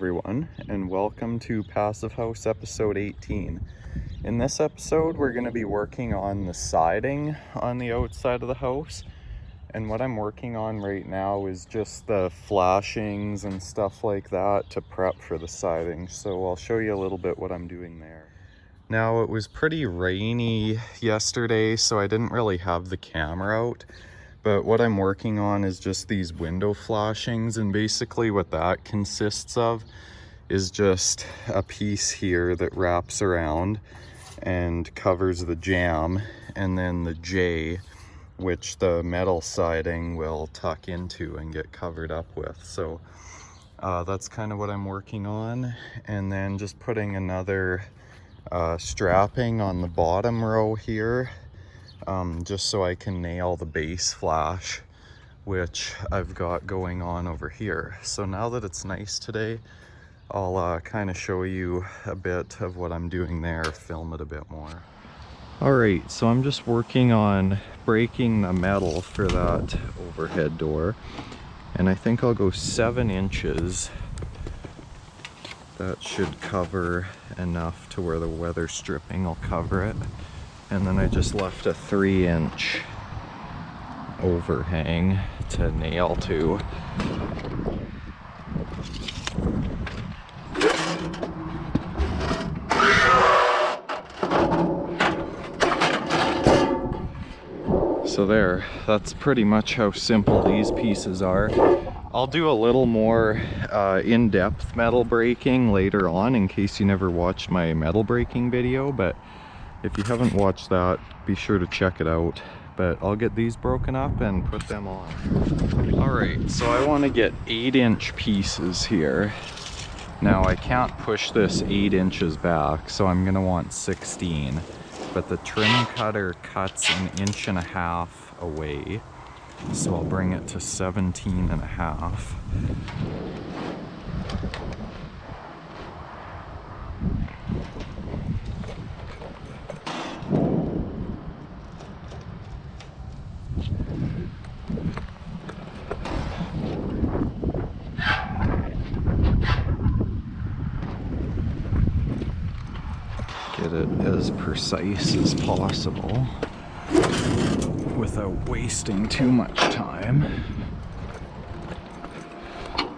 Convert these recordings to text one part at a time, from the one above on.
everyone, and welcome to Passive House episode 18. In this episode, we're going to be working on the siding on the outside of the house. And what I'm working on right now is just the flashings and stuff like that to prep for the siding. So I'll show you a little bit what I'm doing there. Now, it was pretty rainy yesterday, so I didn't really have the camera out. But what I'm working on is just these window flashings, and basically what that consists of is just a piece here that wraps around and covers the jamb, and then the J, which the metal siding will tuck into and get covered up with. So that's kind of what I'm working on, and then just putting another strapping on the bottom row here. Just so I can nail the base flash, which I've got going on over here. So now that it's nice today, I'll kind of show you a bit of what I'm doing there, film it a bit more. Alright, so I'm just working on breaking the metal for that overhead door, and I think I'll go 7 inches. That should cover enough to where the weather stripping will cover it. And then I just left a 3-inch overhang to nail to. So there, that's pretty much how simple these pieces are. I'll do a little more in-depth metal breaking later on in case you never watched my metal breaking video, but if you haven't watched that, be sure to check it out. But I'll get these broken up and put them on. Alright, so I want to get 8-inch pieces here. Now I can't push this 8 inches back, so I'm going to want 16. But the trim cutter cuts 1.5 inches away, so I'll bring it to 17.5. Get it as precise as possible without wasting too much time.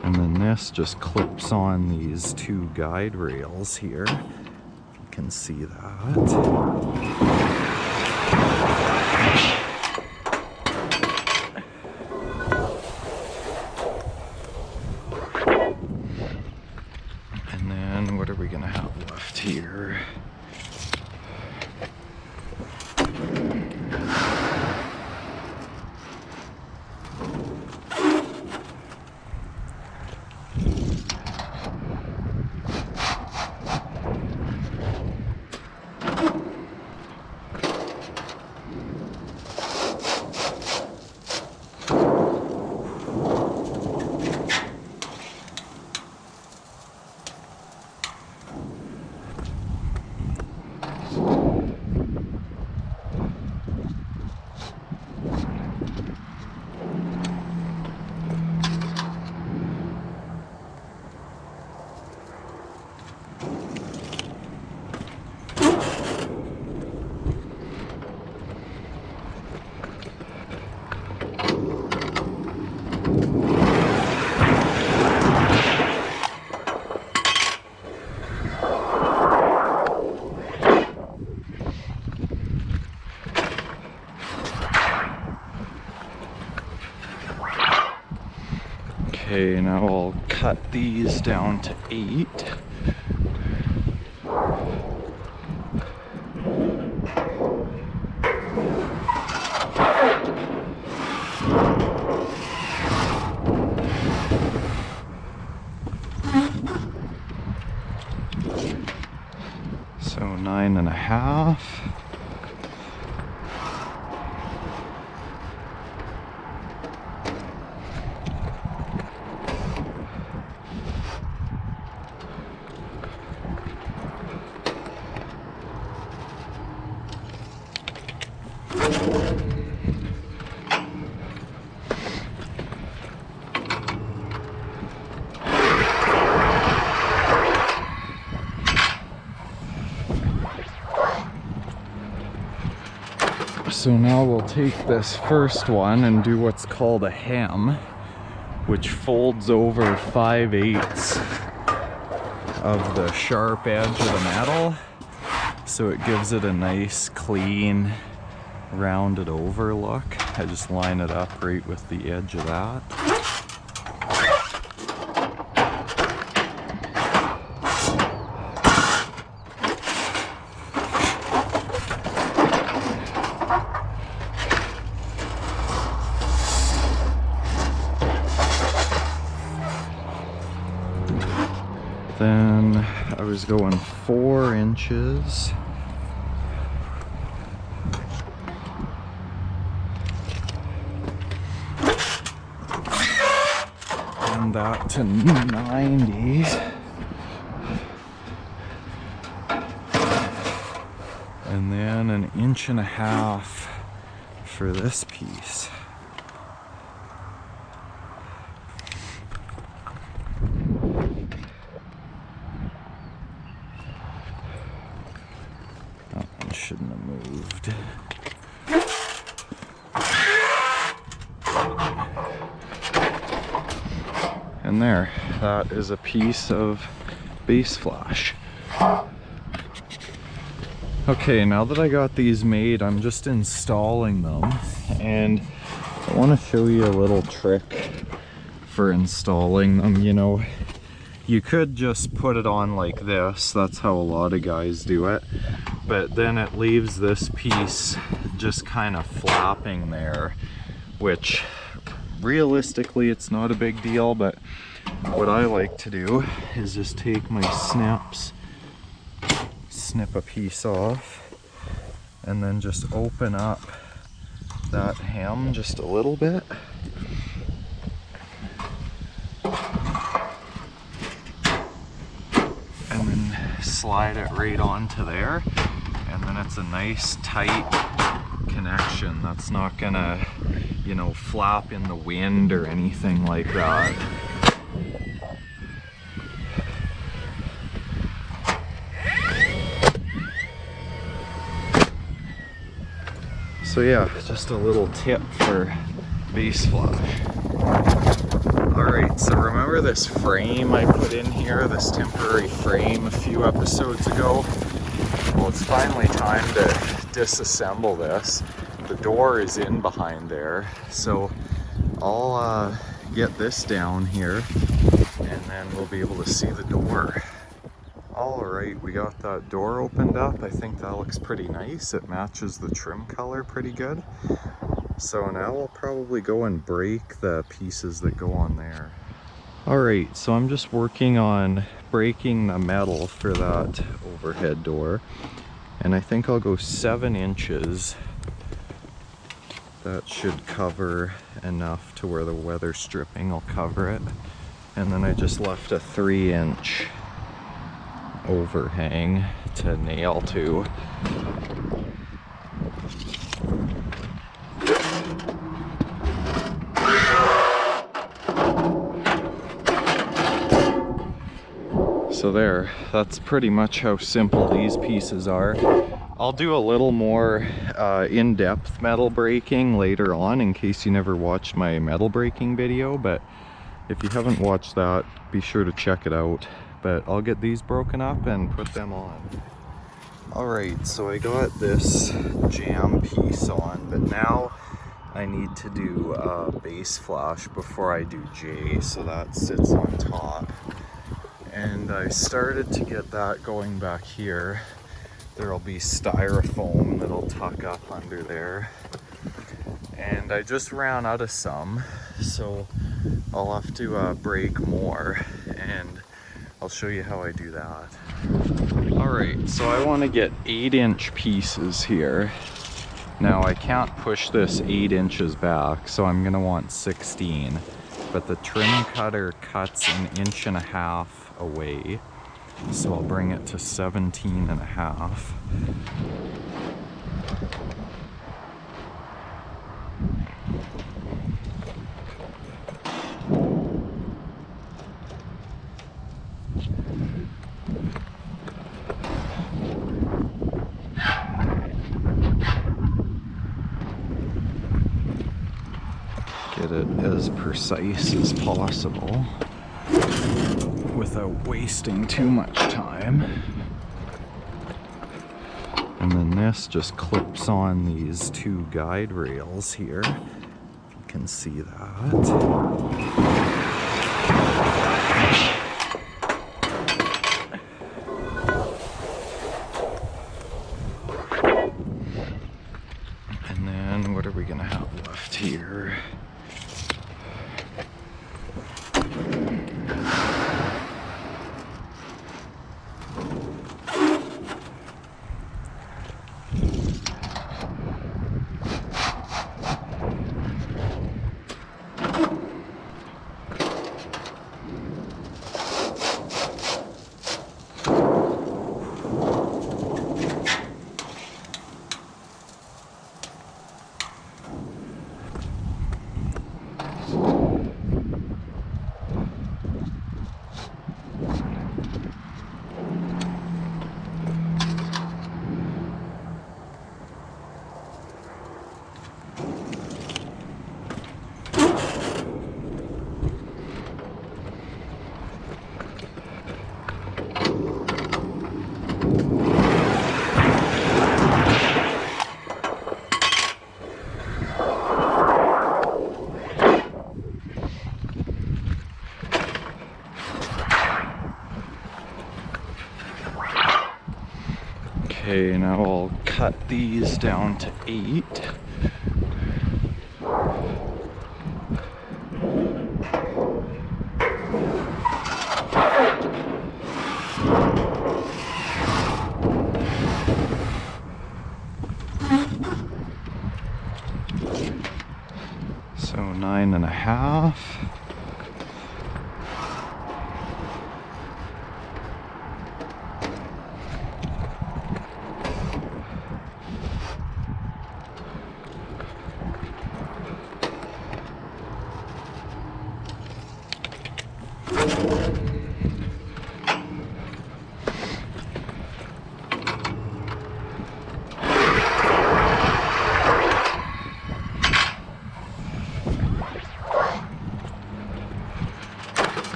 And then this just clips on these 2 guide rails here. If you can see that. And then what are we gonna have left here? Okay, now I'll cut these down to 8. So 9.5. So now we'll take this first one and do what's called a hem, which folds over 5/8 of the sharp edge of the metal, so it gives it a nice clean rounded over look. I just line it up right with the edge of that. Then I was going 4 inches. And that to 90. And then 1.5 inches for this piece. Shouldn't have moved. And there, that is a piece of base flash. Okay, now that I got these made, I'm just installing them, and I want to show you a little trick for installing them. You know, you could just put it on like this, that's how a lot of guys do it. But then it leaves this piece just kind of flapping there, which realistically it's not a big deal, but what I like to do is just take my snips, snip a piece off, and then just open up that hem just a little bit. And then slide it right onto there. And then it's a nice tight connection that's not gonna, you know, flap in the wind or anything like that. So yeah, just a little tip for base flash. Alright, so remember this frame I put in here, this temporary frame a few episodes ago? Well, it's finally time to disassemble this. The door is in behind there, so I'll get this down here and then we'll be able to see the door. Alright, we got that door opened up. I think that looks pretty nice. It matches the trim color pretty good. So now I'll probably go and break the pieces that go on there. Alright, so I'm just working on breaking the metal for that overhead door. And I think I'll go 7 inches. That should cover enough to where the weather stripping will cover it. And then I just left a 3-inch overhang to nail to. So there, that's pretty much how simple these pieces are. I'll do a little more in-depth metal breaking later on in case you never watched my metal breaking video, but if you haven't watched that, be sure to check it out. But I'll get these broken up and put them on. Alright, so I got this jam piece on, but now I need to do base flash before I do J, so that sits on top. And I started to get that going back here. There'll be styrofoam that'll tuck up under there. And I just ran out of some, so I'll have to break more, and I'll show you how I do that. Alright, so I want to get 8-inch pieces here. Now I can't push this 8 inches back, so I'm going to want 16. But the trim cutter cuts 1.5 inches away, so I'll bring it to 17.5. it as precise as possible without wasting too much time. And then this just clips on these two guide rails here. You can see that. And then what are we gonna have left here? Okay, now I'll cut these down to 8. So 9.5.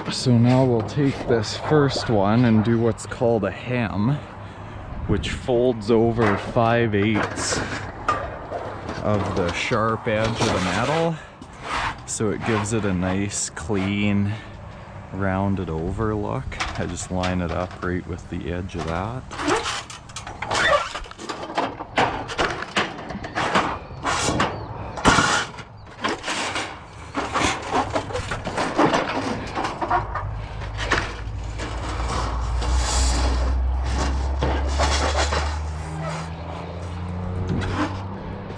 So now we'll take this first one and do what's called a hem, which folds over 5/8 of the sharp edge of the metal. So it gives it a nice, clean, rounded over look. I just line it up right with the edge of that.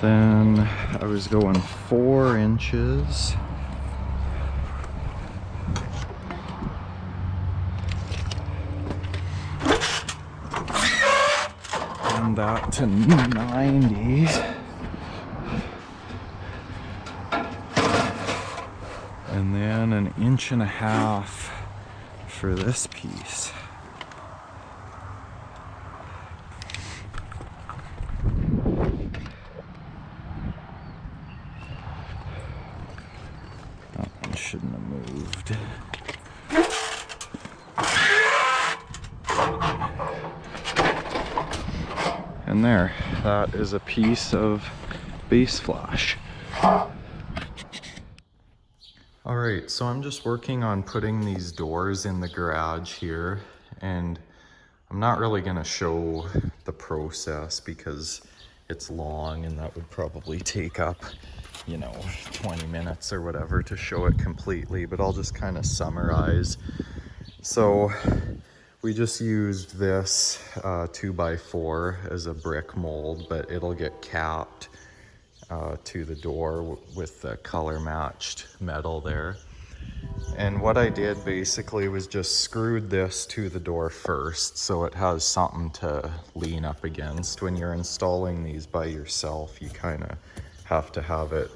Then I was going 4 inches. And that to 90. And then 1.5 inches for this piece. Shouldn't have moved. And there, that is a piece of base flash. Alright, so I'm just working on putting these doors in the garage here, and I'm not really going to show the process because it's long and that would probably take up, you know, 20 minutes or whatever to show it completely, but I'll just kind of summarize. So we just used this 2x4 as a brick mold, but it'll get capped to the door with the color matched metal there. And what I did basically was just screwed this to the door first so it has something to lean up against. When you're installing these by yourself, you kind of have to have it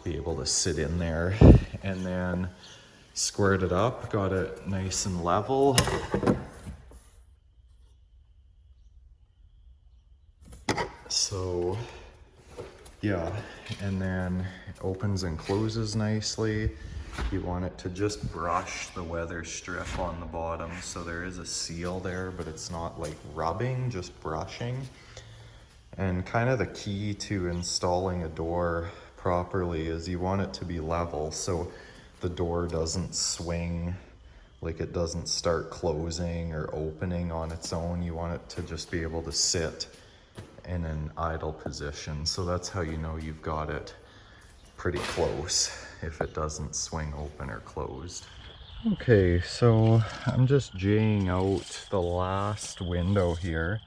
be able to sit in there. And then squared it up, got it nice and level. So Yeah, and then it opens and closes nicely. You want it to just brush the weather strip on the bottom, so there is a seal there, but it's not like rubbing, just brushing. And kind of the key to installing a door properly is you want it to be level, so the door doesn't swing, like it doesn't start closing or opening on its own. You want it to just be able to sit in an idle position. So that's how you know you've got it pretty close, if it doesn't swing open or closed. Okay, so I'm just jaying out the last window here,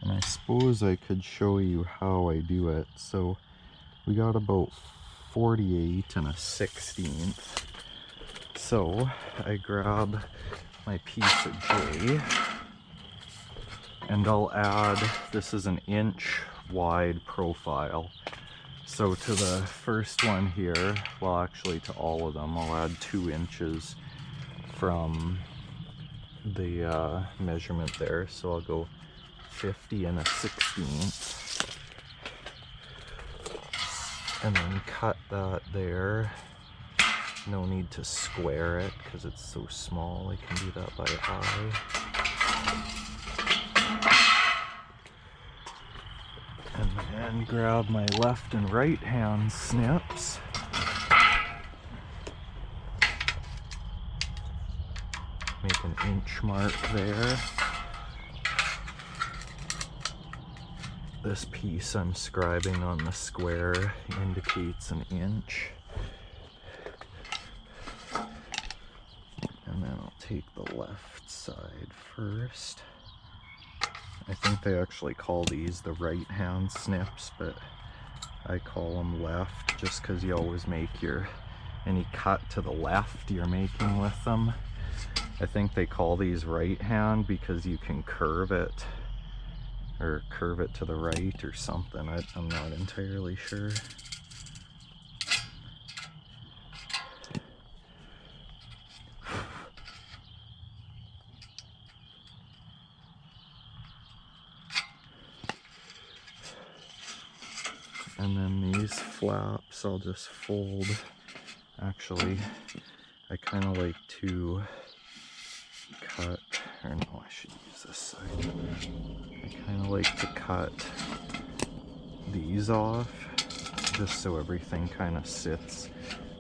and I suppose I could show you how I do it. So we got about 48 and a 16th. So I grab my piece of jay, and I'll add, this is an inch wide profile. So to the first one here, well actually to all of them, I'll add 2 inches from the measurement there. So I'll go 50 and a 16th. And then cut that there. No need to square it because it's so small. I can do that by eye. And then grab my left and right hand snips. Make an inch mark there. This piece I'm scribing on the square indicates an inch. And then I'll take the left side first. I think they actually call these the right hand snips, but I call them left just because you always make any cut to the left you're making with them. I think they call these right hand because you can curve it, or curve it to the right or something. I'm not entirely sure. And then these flaps I'll just fold. Actually, I kind of like to cut, or no, I should use this side. I kind of like to cut these off just so everything kind of sits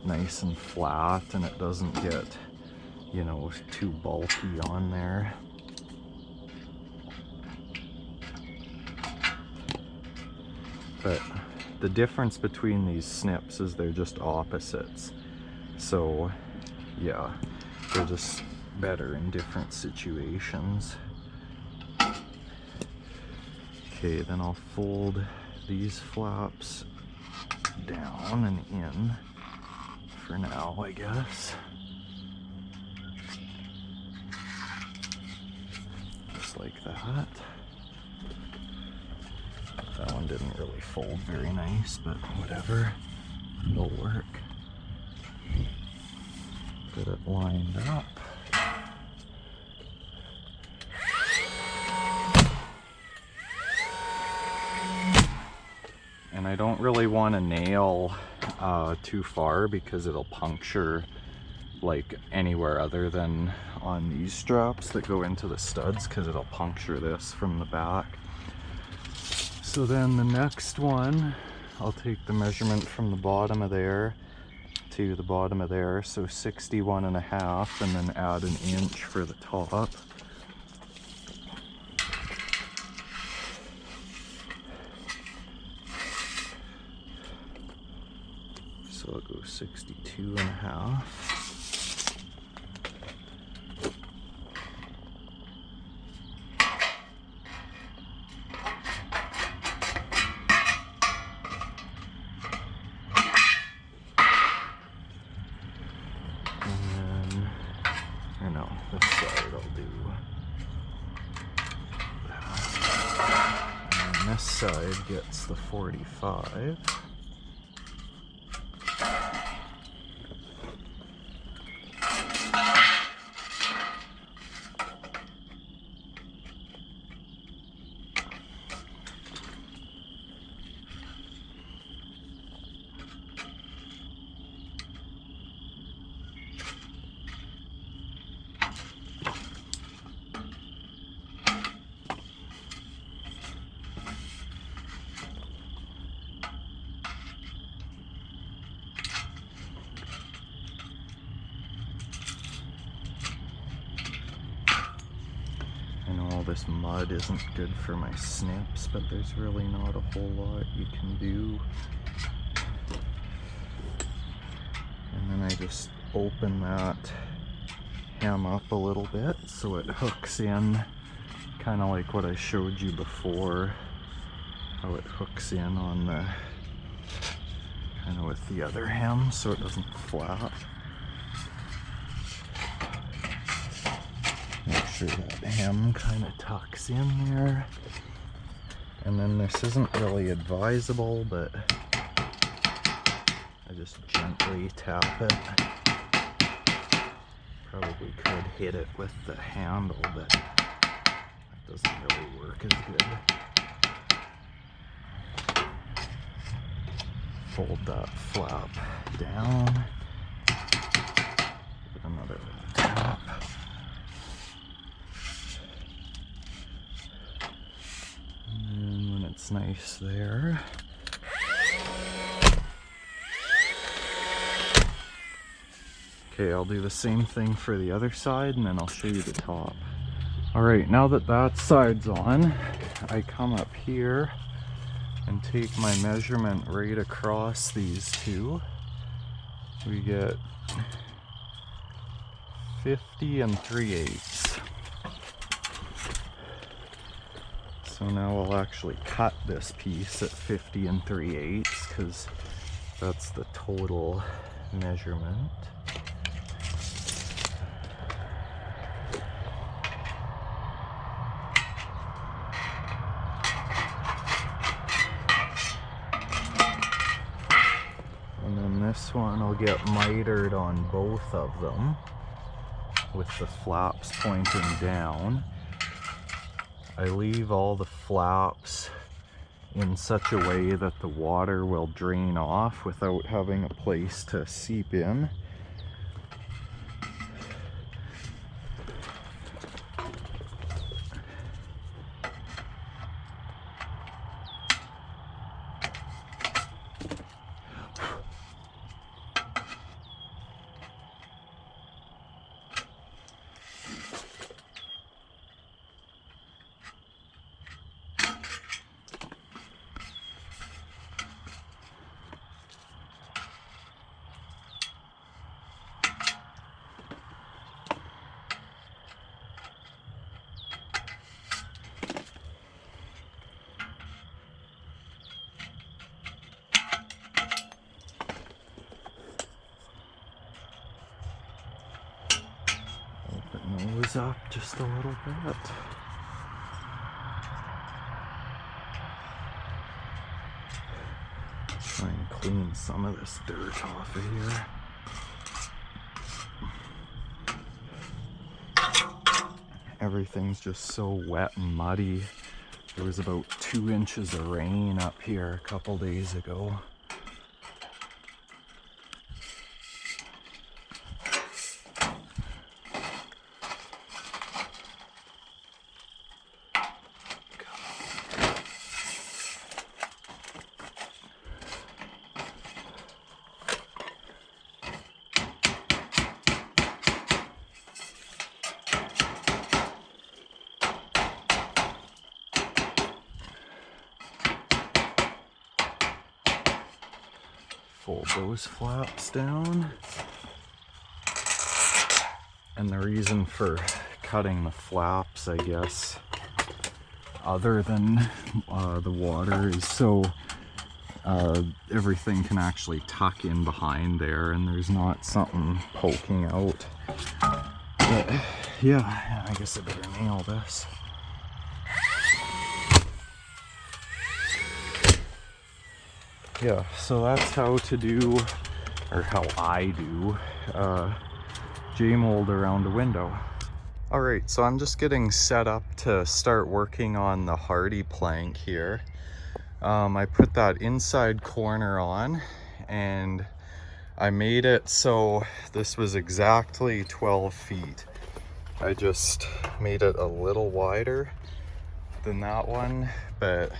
nice and flat and it doesn't get, you know, too bulky on there. But the difference between these snips is they're just opposites. So yeah, they're just better in different situations. Okay, then I'll fold these flaps down and in for now, I guess. Just like that. That one didn't really fold very nice, but whatever, it'll work. Get it lined up. And I don't really want to nail too far because it'll puncture like anywhere other than on these straps that go into the studs, because it'll puncture this from the back. So then the next one, I'll take the measurement from the bottom of there to the bottom of there, so 61.5, and then add an inch for the top. So I'll go 62.5. This side I'll do that. And this side gets the 45. this mud isn't good for my snips, but there's really not a whole lot you can do. And then I just open that hem up a little bit so it hooks in, kind of like what I showed you before, how it hooks in on the, kind of with the other hem so it doesn't flap. Make sure that hem kind of tucks in there. And then this isn't really advisable, but I just gently tap it. Probably could hit it with the handle, but that doesn't really work as good. Fold that flap down. Give it another little tap. And then when it's nice there, okay, I'll do the same thing for the other side and then I'll show you the top. Alright, now that that side's on, I come up here and take my measurement right across these two. We get 50 3/8. So now I'll actually cut this piece at 50 3/8 because that's the total measurement. This one will get mitered on both of them with the flaps pointing down. I leave all the flaps in such a way that the water will drain off without having a place to seep in. Nose up just a little bit. Try and clean some of this dirt off of here. Everything's just so wet and muddy. There was about 2 inches of rain up here a couple days ago. Fold those flaps down. And the reason for cutting the flaps, I guess, other than the water, is so everything can actually tuck in behind there and there's not something poking out. But yeah, I guess I better nail this. Yeah, so that's how to do, or how I do, J-mold around a window. Alright, so I'm just getting set up to start working on the hardy plank here. I put that inside corner on and I made it so this was exactly 12 feet. I just made it a little wider than that one, but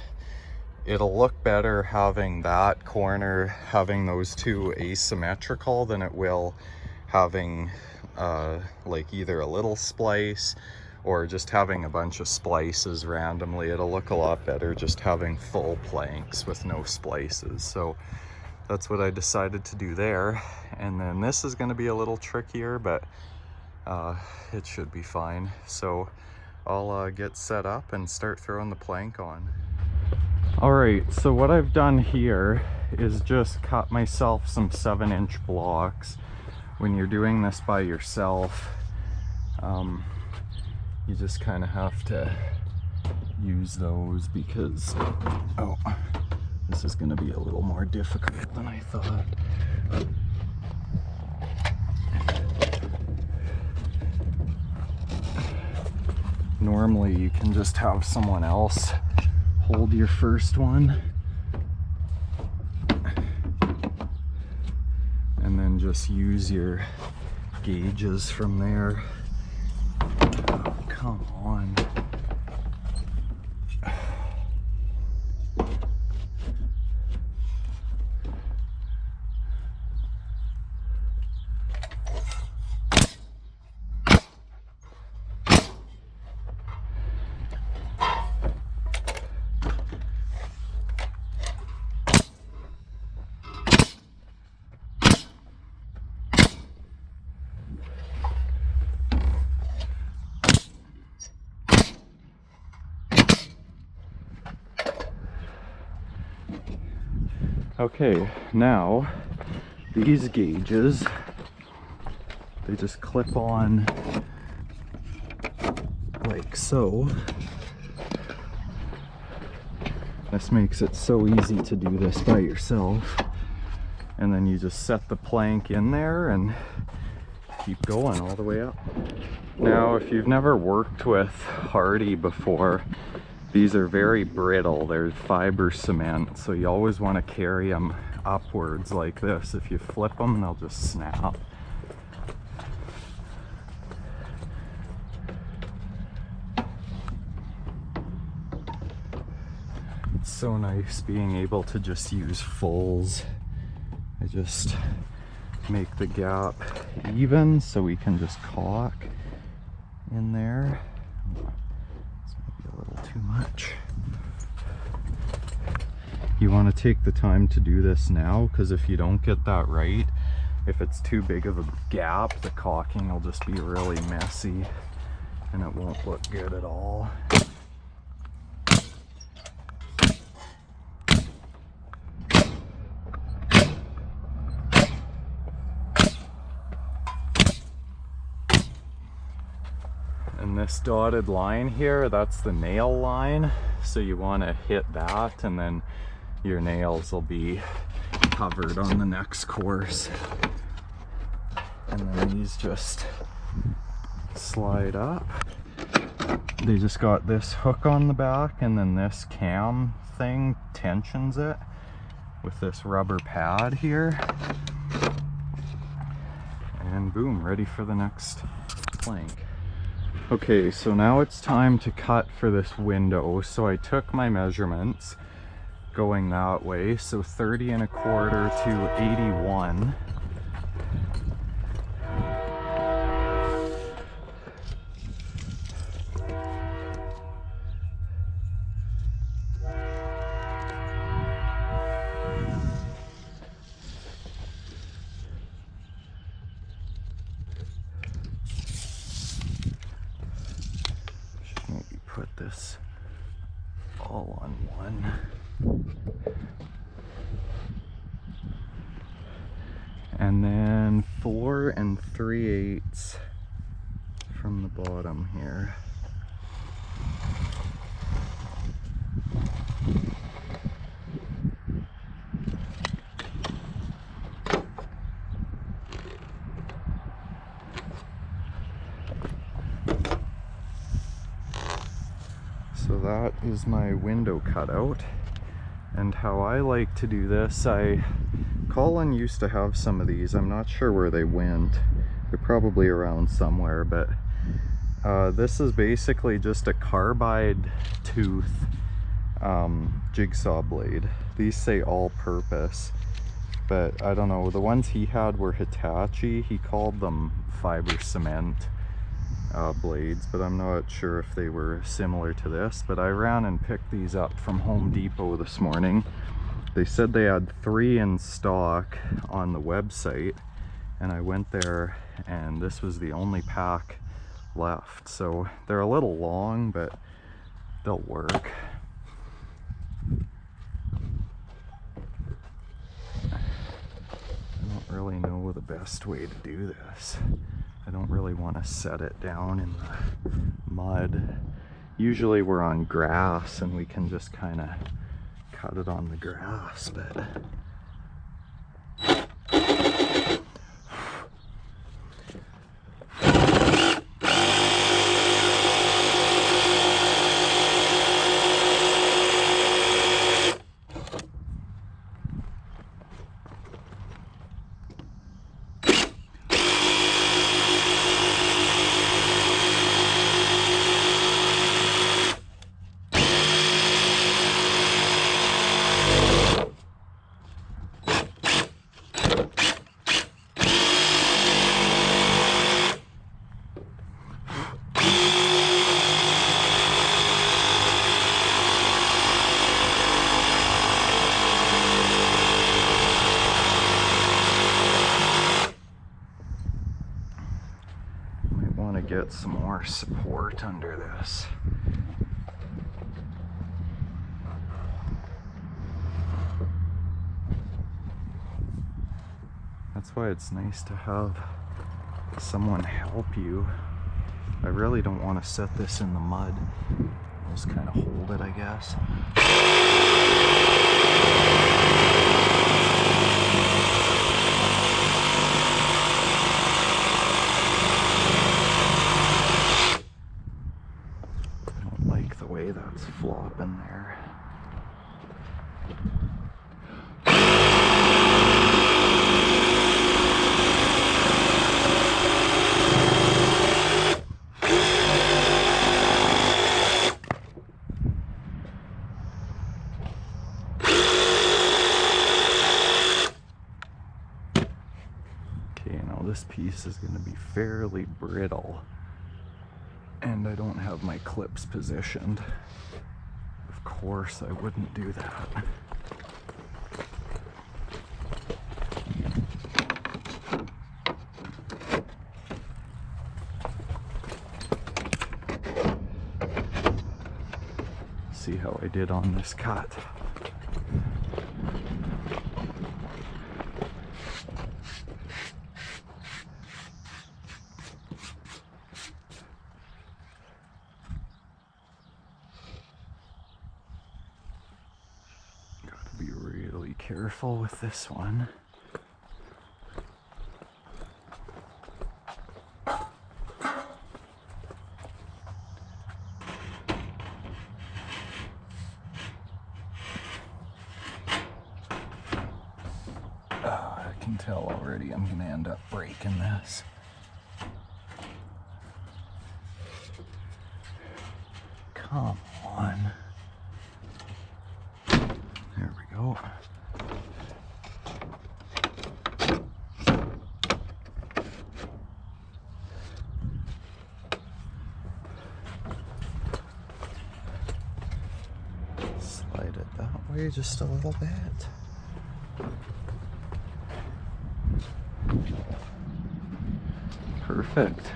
it'll look better having that corner, having those two asymmetrical than it will having like either a little splice or just having a bunch of splices randomly. It'll look a lot better just having full planks with no splices. So that's what I decided to do there. And then this is going to be a little trickier, but it should be fine. So I'll get set up and start throwing the plank on. Alright, so what I've done here is just cut myself some 7-inch blocks. When you're doing this by yourself, you just kind of have to use those because, oh, this is going to be a little more difficult than I thought. Normally you can just have someone else hold your first one and then just use your gauges from there. Oh, come on. Okay, now these gauges, they just clip on like so. This makes it so easy to do this by yourself. And then you just set the plank in there and keep going all the way up. Now, if you've never worked with hardy before, these are very brittle. They're fiber cement, so you always want to carry them upwards like this. If you flip them, they'll just snap. It's so nice being able to just use fulls. I just make the gap even so we can just caulk in there. Too much. You want to take the time to do this now, because if you don't get that right, if it's too big of a gap, the caulking will just be really messy and it won't look good at all. And this dotted line here, that's the nail line, so you want to hit that and then your nails will be covered on the next course. And then these just slide up. They just got this hook on the back, and then this cam thing tensions it with this rubber pad here. And boom, ready for the next plank. Okay, so now it's time to cut for this window. So I took my measurements going that way, so 30 1/4 to 81. Put this all on one. And then 4 3/8 from the bottom here. So that is my window cutout, and how I like to do this, Colin used to have some of these. I'm not sure where they went. They're probably around somewhere, but this is basically just a carbide tooth jigsaw blade. These say all-purpose, but I don't know. The ones he had were Hitachi. He called them fiber cement. blades, but I'm not sure if they were similar to this. But I ran and picked these up from Home Depot this morning. They said they had 3 in stock on the website, and I went there and this was the only pack left. So they're a little long, but they'll work. I don't really know the best way to do this. I don't really want to set it down in the mud. Usually we're on grass and we can just kind of cut it on the grass, but get some more support under this. That's why it's nice to have someone help you. I really don't want to set this in the mud. I'll just kind of hold it, I guess. That's flopping there. Okay, now this piece is going to be fairly brittle. And I don't have my clips positioned. Of course, I wouldn't do that. See how I did on this cut. Careful with this one. I can tell already I'm going to end up breaking this. Come on. There we go. Slide it that way just a little bit. Perfect.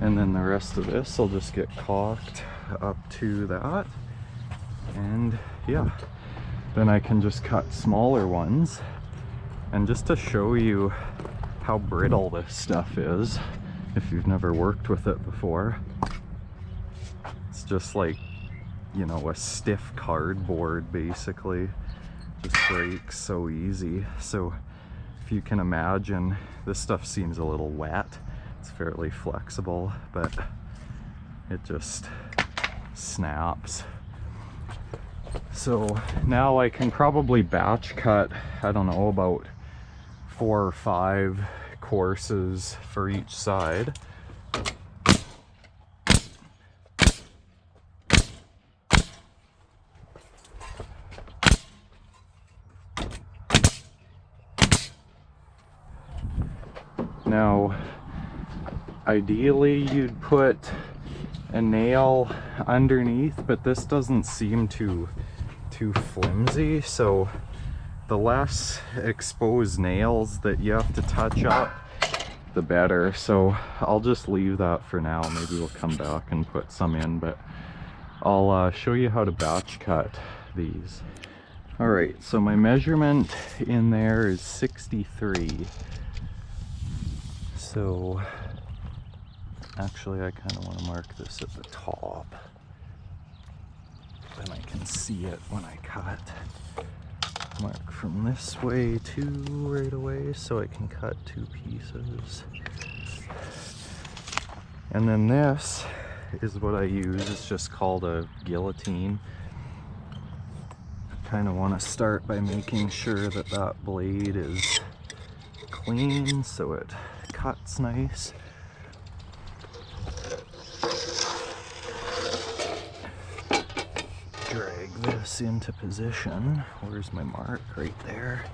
And then the rest of this will just get caulked up to that. And yeah, then I can just cut smaller ones. And just to show you how brittle this stuff is, if you've never worked with it before, it's just like, you know, a stiff cardboard basically. Just breaks so easy. So if you can imagine, this stuff seems a little wet. It's fairly flexible, but it just snaps. So now I can probably batch cut, I don't know, about 4 or 5 courses for each side. Now, ideally you'd put a nail underneath, but this doesn't seem too flimsy, so the less exposed nails that you have to touch up, the better. So I'll just leave that for now. Maybe we'll come back and put some in, but I'll show you how to batch cut these. All right, so my measurement in there is 63. So actually I kind of want to mark this at the top. Then I can see it when I cut. Mark from this way to right away so I can cut 2 pieces. And then this is what I use. It's just called a guillotine. I kind of want to start by making sure that that blade is clean so it cuts nice. Drag this into position. Where's my mark? Right there.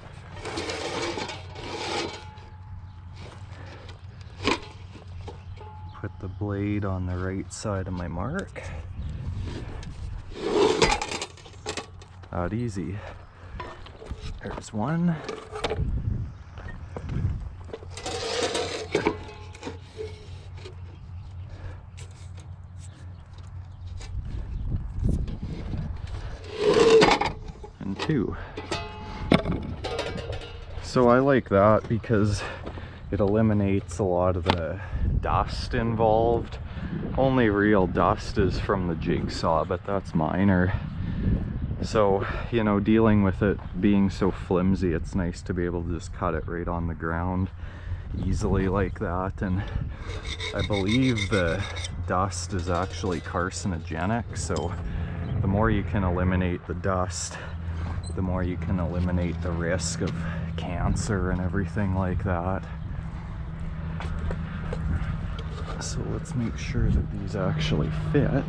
Put the blade on the right side of my mark. Not easy. There's one. And 2. So I like that because it eliminates a lot of the dust involved. Only real dust is from the jigsaw, but that's minor. So, you know, dealing with it being so flimsy, it's nice to be able to just cut it right on the ground easily like that. And I believe the dust is actually carcinogenic, so the more you can eliminate the dust, the more you can eliminate the risk of cancer and everything like that. So let's make sure that these actually fit.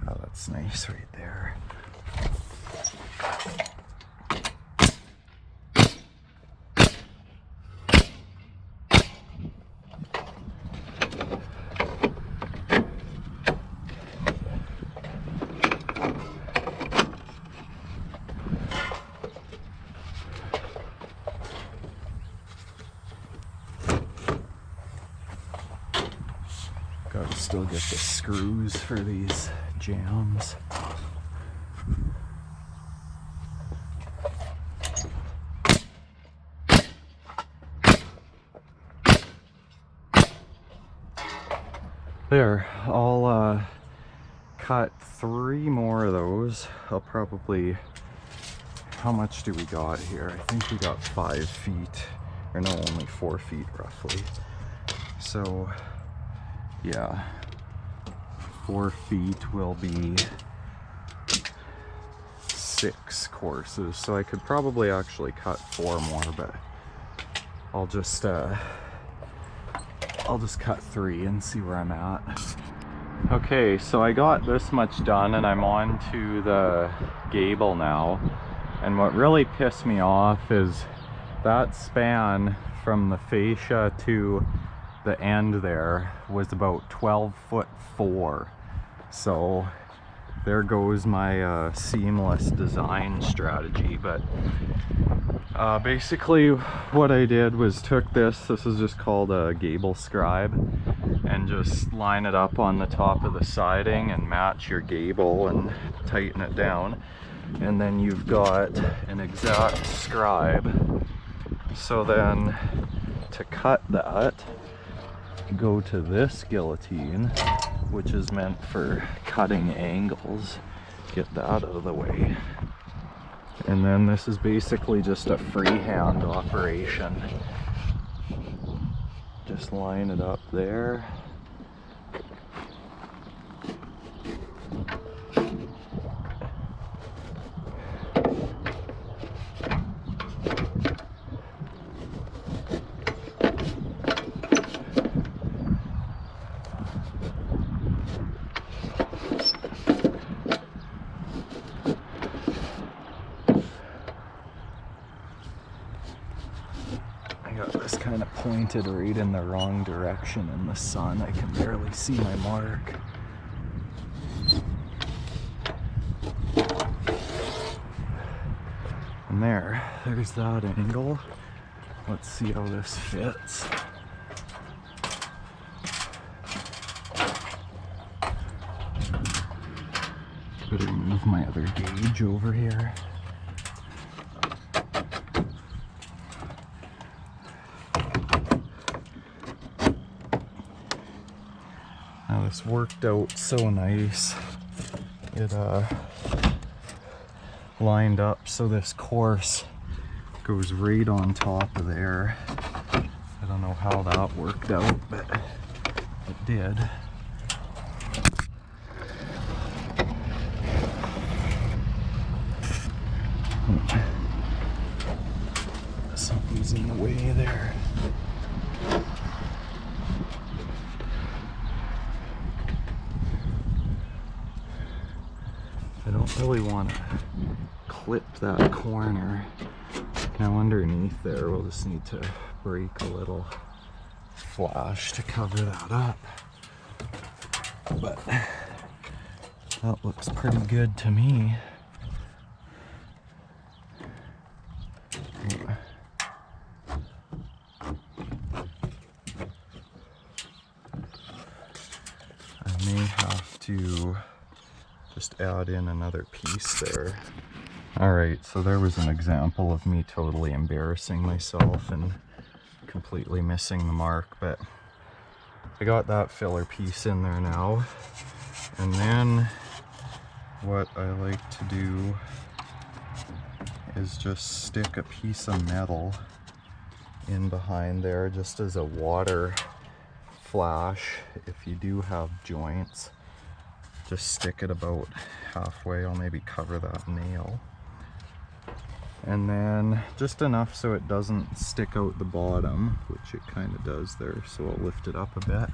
Yeah, that's nice right there. Gotta still get the screws for these jams. There, I'll cut 3 more of those. I'll probably, how much do we got here? I think we got 5 feet, or no, only 4 feet roughly. So yeah, 4 feet will be 6 courses. So I could probably actually cut 4 more, but I'll just cut 3 and see where I'm at. Okay, so I got this much done and I'm on to the gable now. And what really pissed me off is that span from the fascia to the end there was about 12'4". So there goes my seamless design strategy. But basically what I did was took this is just called a gable scribe, and just line it up on the top of the siding and match your gable and tighten it down. And then you've got an exact scribe. So then to cut that, go to this guillotine, which is meant for cutting angles. Get that out of the way. And then this is basically just a freehand operation. Just line it up there. pointed right in the wrong direction in the sun. I can barely see my mark. And there's that angle. Let's see how this fits. Better move my other gauge over here. Now this worked out so nice. It lined up so this course goes right on top of there. I don't know how that worked out, but it did. Something's in the way there. I don't really want to clip that corner. Now underneath there, we'll just need to break a little flash to cover that up. But that looks pretty good to me. I may have to just add in another piece there. Alright, so there was an example of me totally embarrassing myself and completely missing the mark, but I got that filler piece in there now. And then what I like to do is just stick a piece of metal in behind there just as a water flash. If you do have joints, just stick it about halfway. I'll maybe cover that nail. And then just enough so it doesn't stick out the bottom, which it kind of does there. So I'll lift it up a bit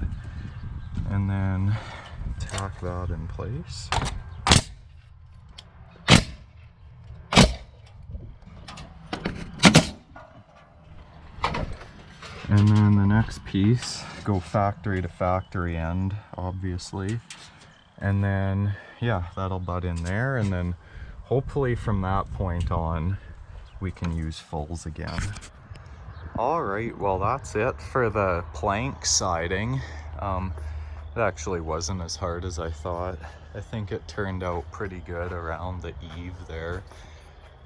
and then tack that in place. And then the next piece, go factory to factory end, obviously. And then, yeah, that'll butt in there. And then hopefully from that point on, we can use fulls again. All right, well, that's it for the plank siding. It actually wasn't as hard as I thought. I think it turned out pretty good around the eave there.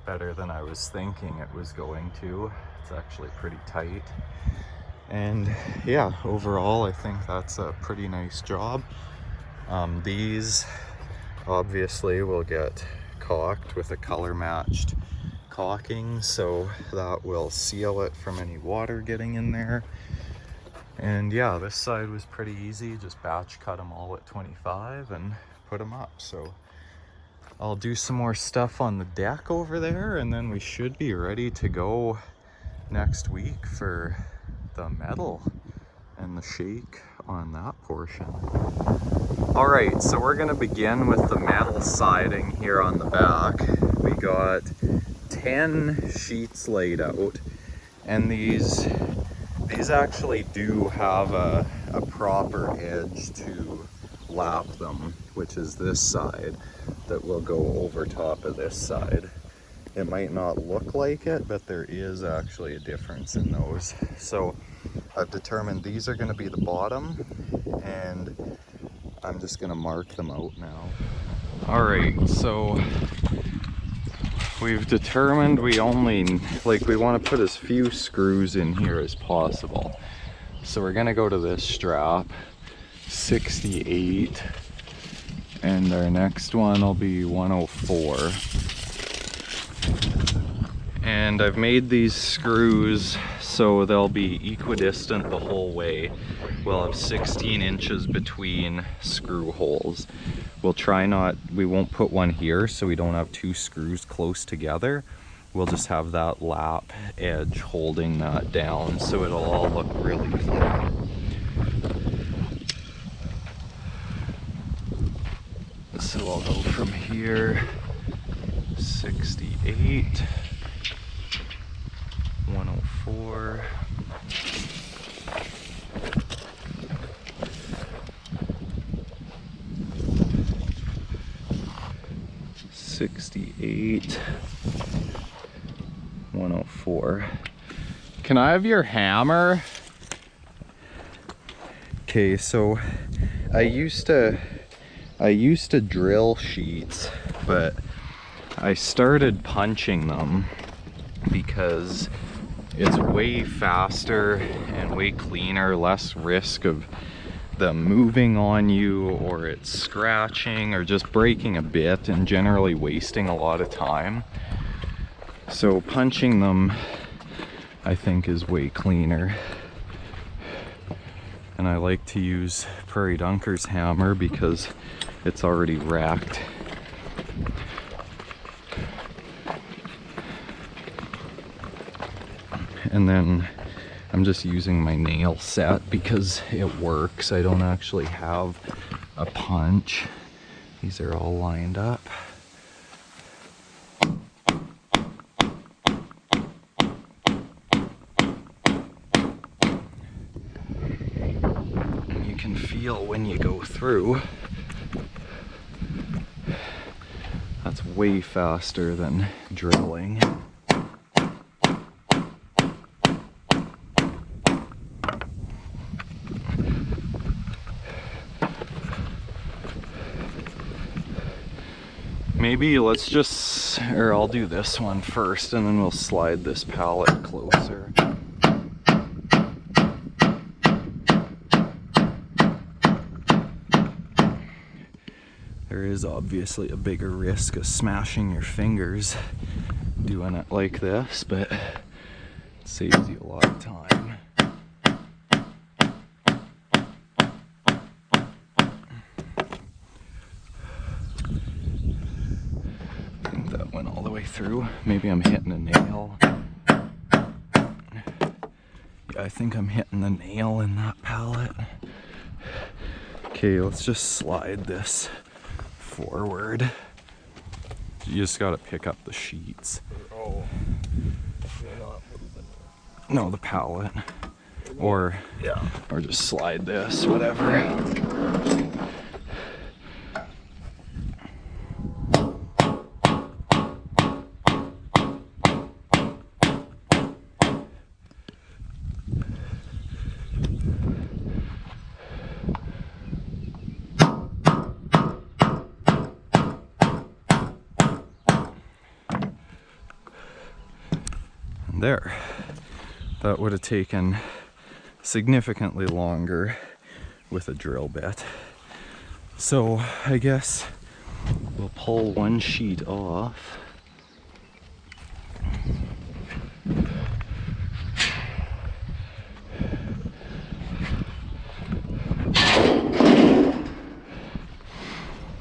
Better than I was thinking it was going to. It's actually pretty tight. And yeah, overall, I think that's a pretty nice job. These obviously will get caulked with a color matched caulking, so that will seal it from any water getting in there. And yeah, this side was pretty easy, just batch cut them all at 25 and put them up. So I'll do some more stuff on the deck over there, and then we should be ready to go next week for the metal and the shake on that portion. All right, so we're gonna begin with the metal siding here on the back. We got 10 sheets laid out, and these actually do have a proper edge to lap them, which is this side that will go over top of this side. It might not look like it, but there is actually a difference in those. So I've determined these are going to be the bottom, and I'm just going to mark them out now. All right, so we've determined we only, we want to put as few screws in here as possible. So we're going to go to this strap, 68, and our next one will be 104. And I've made these screws so they'll be equidistant the whole way. We'll have 16 inches between screw holes. We'll try we won't put one here so we don't have two screws close together. We'll just have that lap edge holding that down so it'll all look really flat. So I'll go from here, 68, 104, 168, 104. Can I have your hammer? Okay, so I used to drill sheets, but I started punching them because it's way faster and way cleaner, less risk of them moving on you or it's scratching or just breaking a bit and generally wasting a lot of time. So punching them, I think, is way cleaner. And I like to use Prairie Dunker's hammer because it's already racked. And then I'm just using my nail set because it works. I don't actually have a punch. These are all lined up. And you can feel when you go through. That's way faster than drilling. Maybe let's just, or I'll do this one first and then we'll slide this pallet closer. There is obviously a bigger risk of smashing your fingers doing it like this, but it saves you a lot of time. Went all the way through. Maybe I'm hitting a nail. Yeah, I think I'm hitting the nail in that pallet. Okay, let's just slide this forward. You just gotta pick up the sheets. Oh, you're not moving. No, the pallet. Or, yeah, or just slide this, whatever. There. That would have taken significantly longer with a drill bit. So I guess we'll pull one sheet off.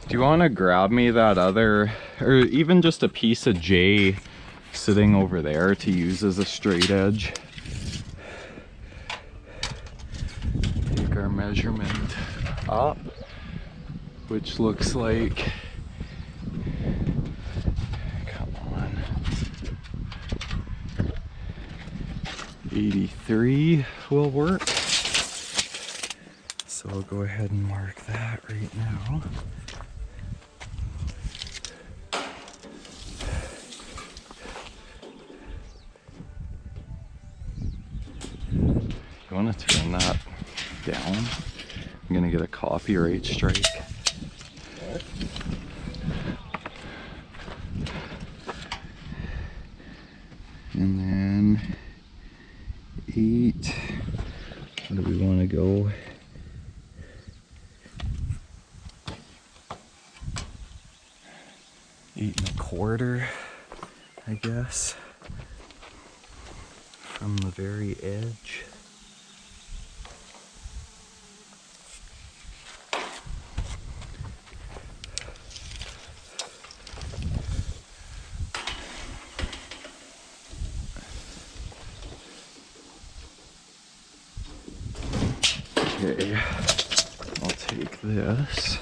Do you want to grab me that other, or even just a piece of J sitting over there to use as a straight edge? Take our measurement up, which looks like, come on, 83 will work. So I'll go ahead and mark that right now. You want to turn that down? I'm gonna get a copyright strike. And then 8. What do we want to go? 8 1/4, I guess, from the very edge. Okay, I'll take this.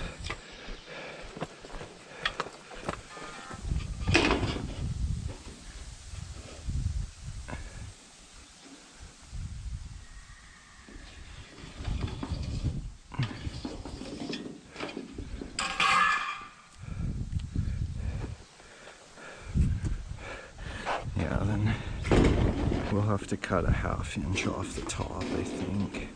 have to cut a 1/2 inch off the top, I think.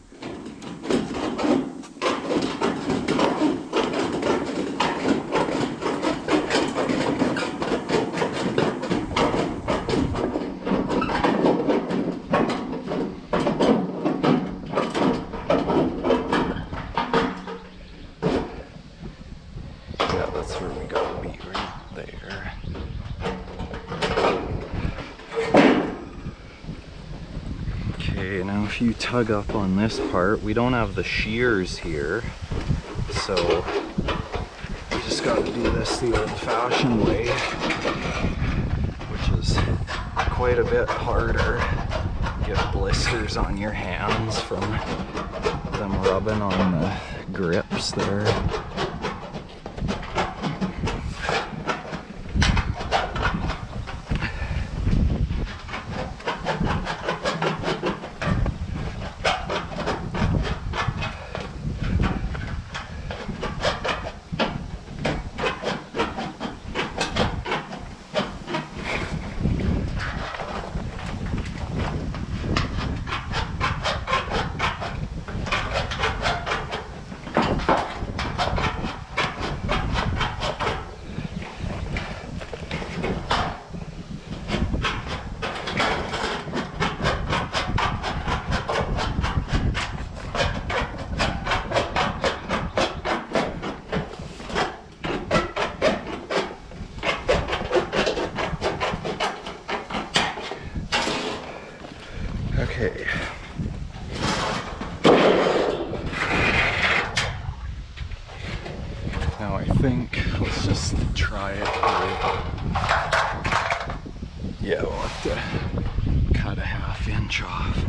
Yeah, that's where we gotta be, right there. Okay, now if you tug up on this part, we don't have the shears here, so we just gotta do this the old-fashioned way, which is quite a bit harder. Get blisters on your hands from them rubbing on the grips there. Okay. Now I think let's just try it here. Yeah, we'll have to cut a 1/2 inch off.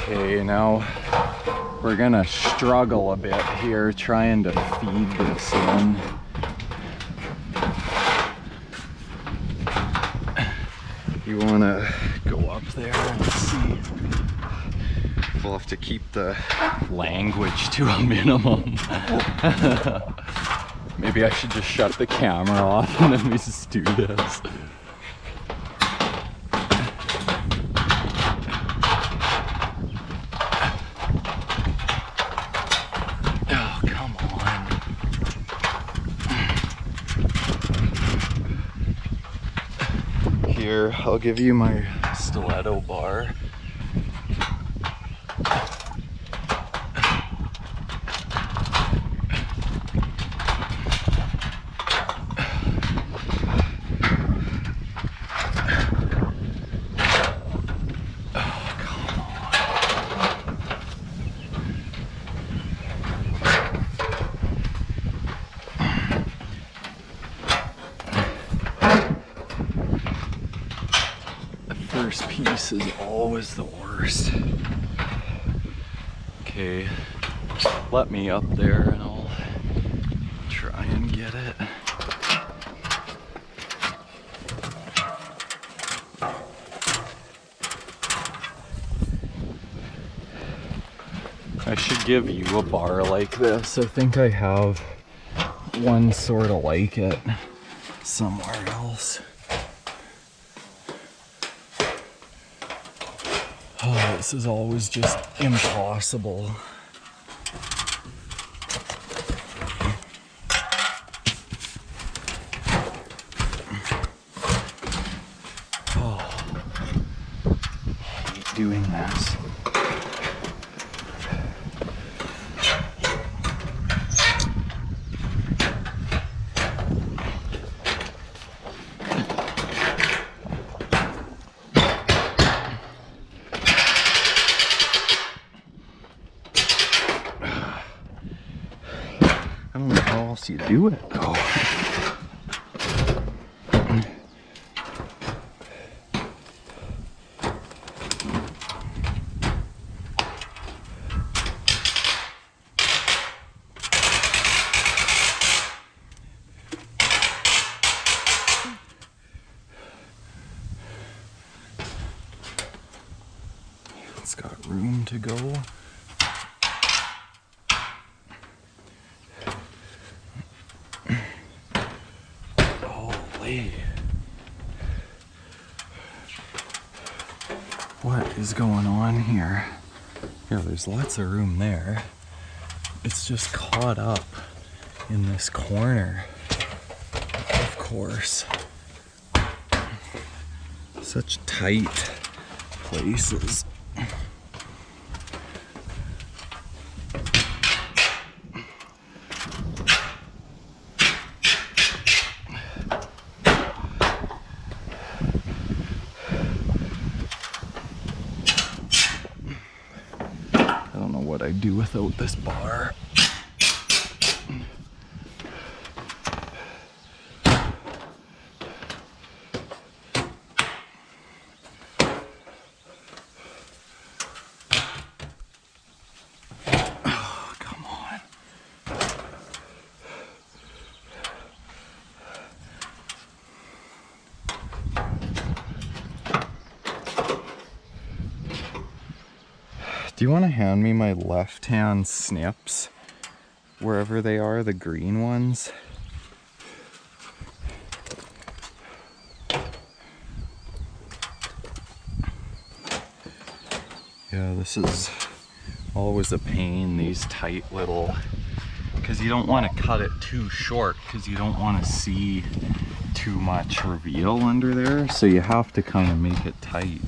Okay, now we're gonna struggle a bit here trying to feed this in. You wanna go up there and see. We'll have to keep the language to a minimum. Maybe I should just shut the camera off and then we just do this. Here, I'll give you my stiletto bar. First piece is always the worst. Okay, let me up there and I'll try and get it. I should give you a bar like this. I think I have one sort of like it somewhere else. Oh, this is always just impossible. Oh, I hate doing this. I don't know how else you do it though. It's got room to go. Holy. What is going on here? Yeah, there's lots of room there. It's just caught up in this corner, of course. Such tight places. I don't know what I'd do without this bar. Do you want to hand me my left-hand snips, wherever they are, the green ones? Yeah, this is always a pain, these tight little, because you don't want to cut it too short because you don't want to see too much reveal under there, so you have to kind of make it tight.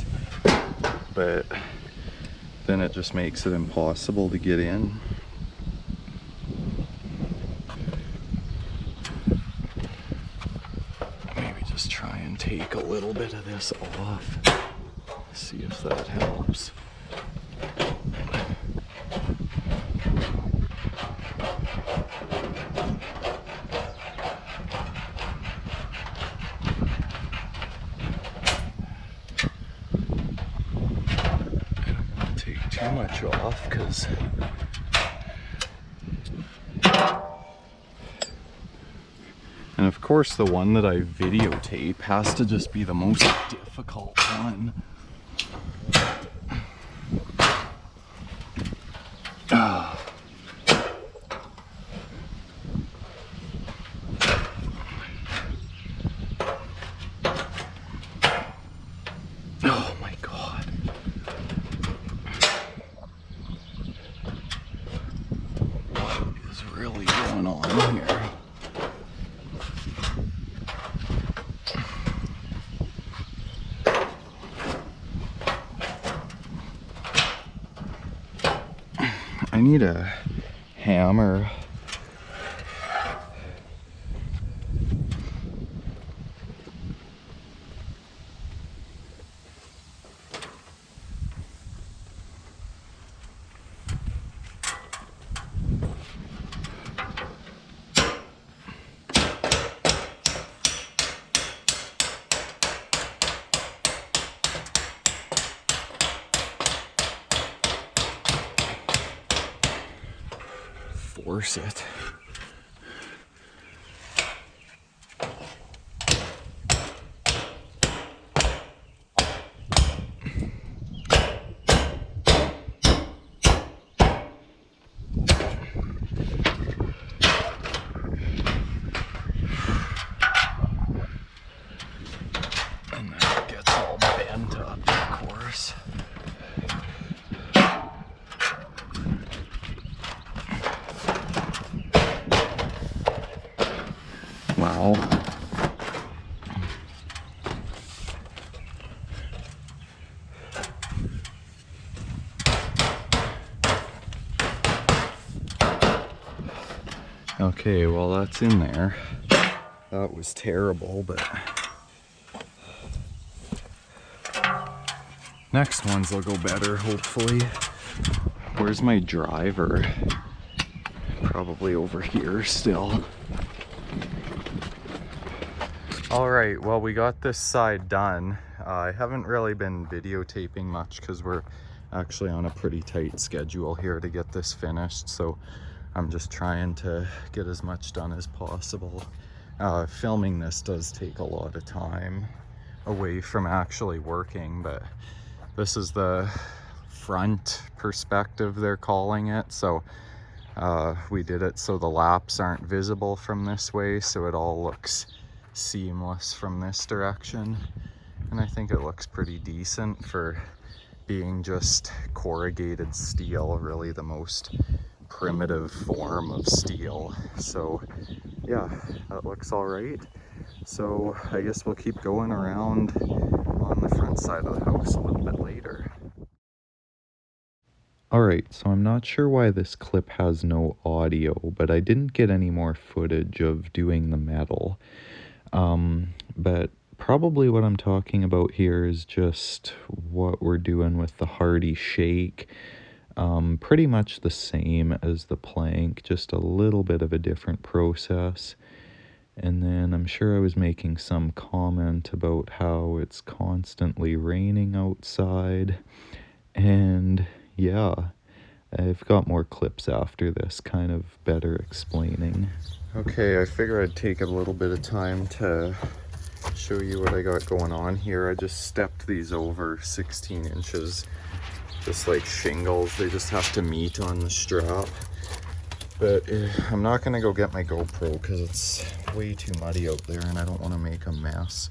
But then it just makes it impossible to get in. Maybe just try and take a little bit of this off. See if that helps. Too much off because and of course the one that I videotape has to just be the most difficult one. Oh my God. Really going on here. I need a hammer. Force it. And that gets all bent up, of course. Wow. Okay, well that's in there. That was terrible, but next ones will go better, hopefully. Where's my driver? Probably over here still. All right, well, we got this side done. I haven't really been videotaping much because we're actually on a pretty tight schedule here to get this finished. So I'm just trying to get as much done as possible. Filming this does take a lot of time away from actually working, but this is the front perspective, they're calling it. So we did it so the laps aren't visible from this way, so it all looks seamless from this direction. And I think it looks pretty decent for being just corrugated steel, really the most primitive form of steel. So yeah, that looks all right. So I guess we'll keep going around on the front side of the house a little bit later. Alright, so I'm not sure why this clip has no audio, but I didn't get any more footage of doing the metal. But probably what I'm talking about here is just what we're doing with the Hardy shake. Pretty much the same as the plank, just a little bit of a different process. And then I'm sure I was making some comment about how it's constantly raining outside. And yeah, I've got more clips after this, kind of better explaining. Okay, I figure I'd take a little bit of time to show you what I got going on here. I just stepped these over 16 inches, just like shingles. They just have to meet on the strap. But I'm not gonna go get my GoPro because it's way too muddy out there and I don't want to make a mess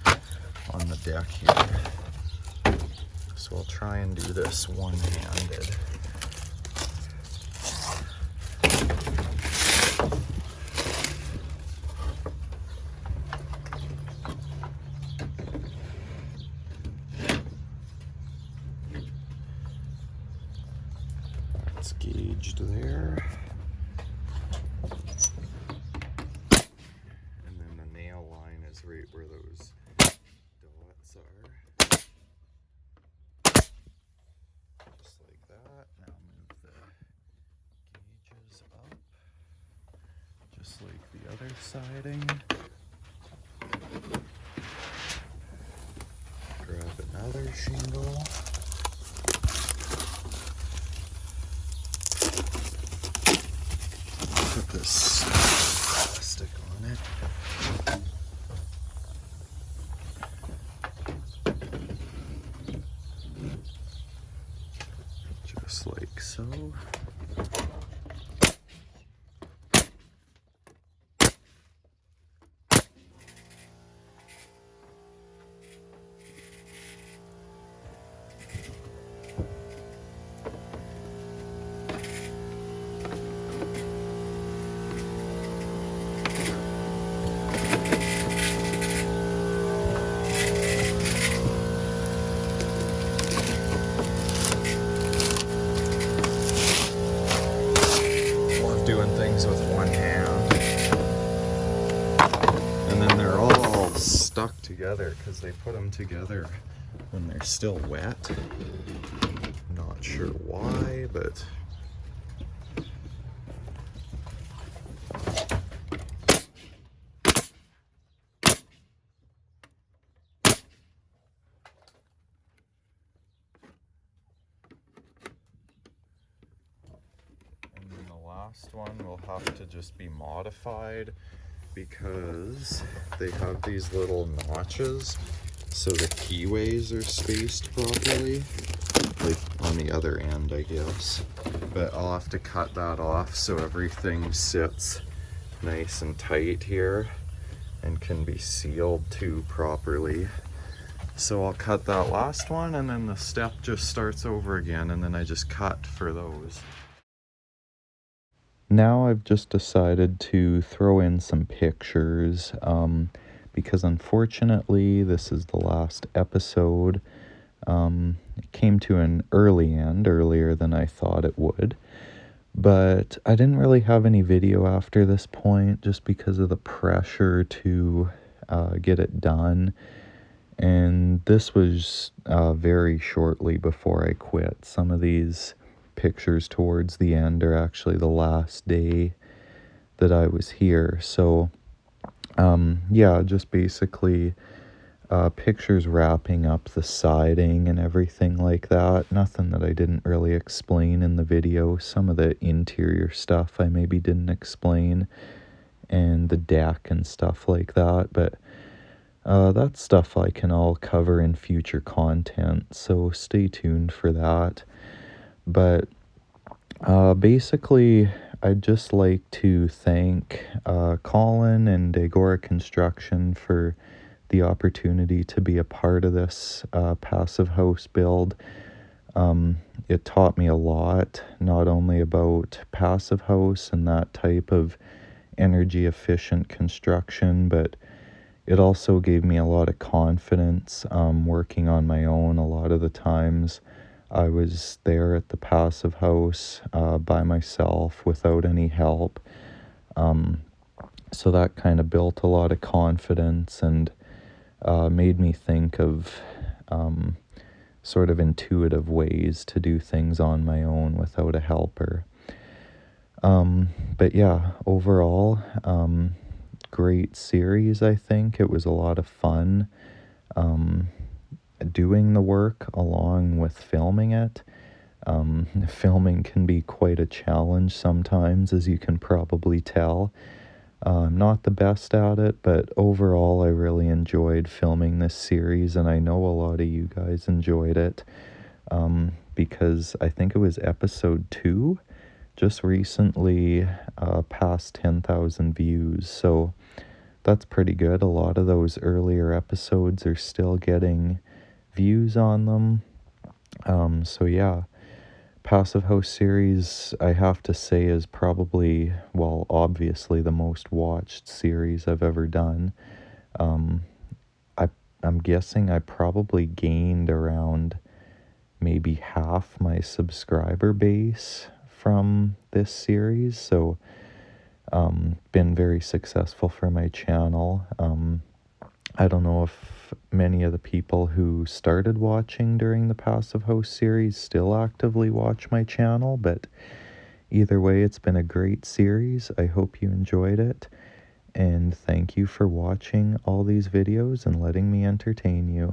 on the deck here. So I'll try and do this one-handed. That's gauged there. And then the nail line is right where those dots are. Just like that. Now move the gauges up. Just like the other siding. Grab another shingle. Put this plastic on it. Just like so. Doing things with one hand, and then they're all stuck together because they put them together when they're still wet. Not sure why, but last one will have to just be modified because they have these little notches so the keyways are spaced properly, like on the other end I guess, but I'll have to cut that off so everything sits nice and tight here and can be sealed too properly. So I'll cut that last one and then the step just starts over again, and then I just cut for those. Now I've just decided to throw in some pictures because unfortunately this is the last episode. It came to an early end, earlier than I thought it would, but I didn't really have any video after this point just because of the pressure to get it done. And this was very shortly before I quit. Some of these pictures towards the end are actually the last day that I was here. So yeah, just basically pictures wrapping up the siding and everything like that. Nothing that I didn't really explain in the video. Some of the interior stuff I maybe didn't explain, and the deck and stuff like that, but that stuff I can all cover in future content, so stay tuned for that. But basically, I'd just like to thank Colin and Agora Construction for the opportunity to be a part of this passive house build. It taught me a lot, not only about passive house and that type of energy efficient construction, but it also gave me a lot of confidence working on my own. A lot of the times I was there at the passive house by myself without any help. So that kind of built a lot of confidence and made me think of sort of intuitive ways to do things on my own without a helper. But yeah, overall, great series, I think. It was a lot of fun doing the work along with filming it. Filming can be quite a challenge sometimes, as you can probably tell. I'm not the best at it, but overall I really enjoyed filming this series, and I know a lot of you guys enjoyed it because I think it was episode 2 just recently passed 10,000 views, so that's pretty good. A lot of those earlier episodes are still getting views on them. So yeah, Passive House series, I have to say, is probably, well, obviously the most watched series I've ever done. I'm guessing I probably gained around maybe half my subscriber base from this series, so been very successful for my channel. I don't know if many of the people who started watching during the Passive House series still actively watch my channel, but either way, it's been a great series. I hope you enjoyed it, and thank you for watching all these videos and letting me entertain you.